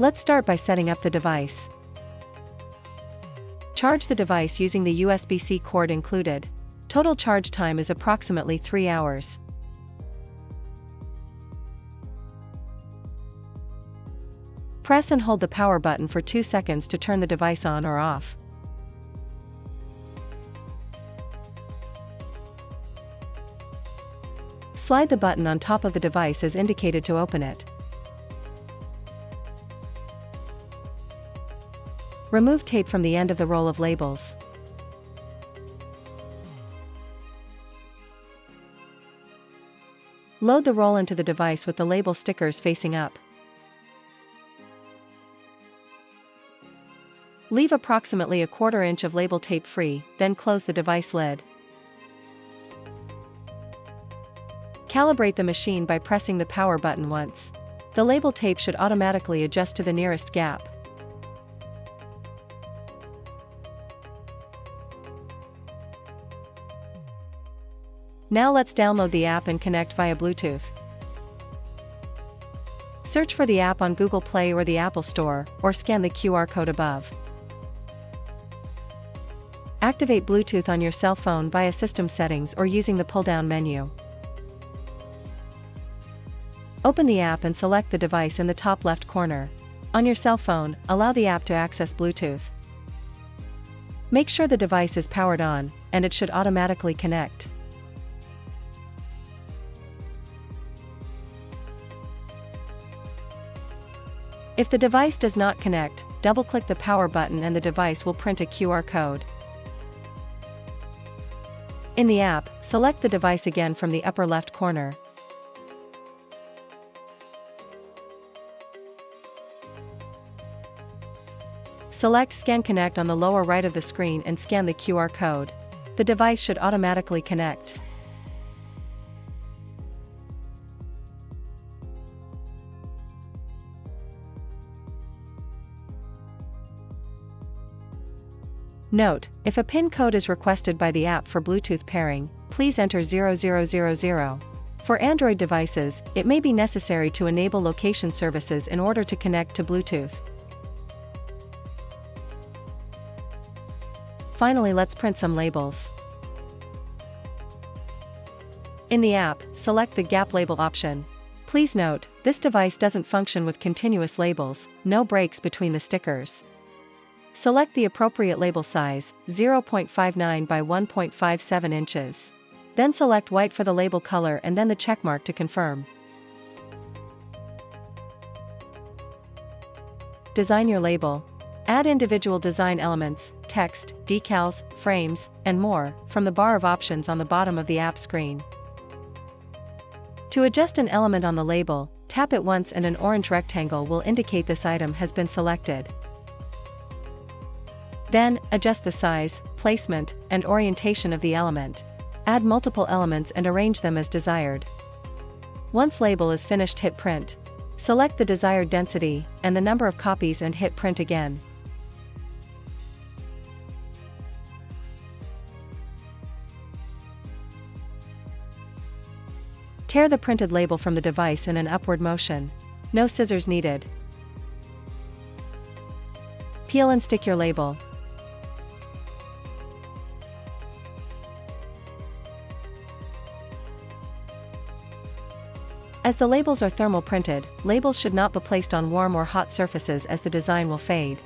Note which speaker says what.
Speaker 1: Let's start by setting up the device. Charge the device using the USB-C cord included. Total charge time is approximately 3 hours. Press and hold the power button for 2 seconds to turn the device on or off. Slide the button on top of the device as indicated to open it. Remove tape from the end of the roll of labels. Load the roll into the device with the label stickers facing up. Leave approximately a 1/4 inch of label tape free, then close the device lid. Calibrate the machine by pressing the power button once. The label tape should automatically adjust to the nearest gap. Now let's download the app and connect via Bluetooth. Search for the app on Google Play or the Apple Store, or scan the QR code above. Activate Bluetooth on your cell phone via System Settings or using the pull-down menu. Open the app and select the device in the top left corner. On your cell phone, allow the app to access Bluetooth. Make sure the device is powered on, and it should automatically connect. If the device does not connect, double-click the power button and the device will print a QR code. In the app, select the device again from the upper left corner. Select Scan Connect on the lower right of the screen and scan the QR code. The device should automatically connect. Note, if a PIN code is requested by the app for Bluetooth pairing, please enter 0000. For Android devices, it may be necessary to enable location services in order to connect to Bluetooth. Finally, let's print some labels. In the app, select the Gap Label option. Please note, this device doesn't function with continuous labels, no breaks between the stickers. Select the appropriate label size, 0.59 by 1.57 inches. Then select white for the label color and then the checkmark to confirm. Design your label. Add individual design elements, text, decals, frames, and more, from the bar of options on the bottom of the app screen. To adjust an element on the label, tap it once and an orange rectangle will indicate this item has been selected. Then, adjust the size, placement, and orientation of the element. Add multiple elements and arrange them as desired. Once label is finished, hit print. Select the desired density, and the number of copies and hit print again. Tear the printed label from the device in an upward motion. No scissors needed. Peel and stick your label. As the labels are thermal printed, labels should not be placed on warm or hot surfaces as the design will fade.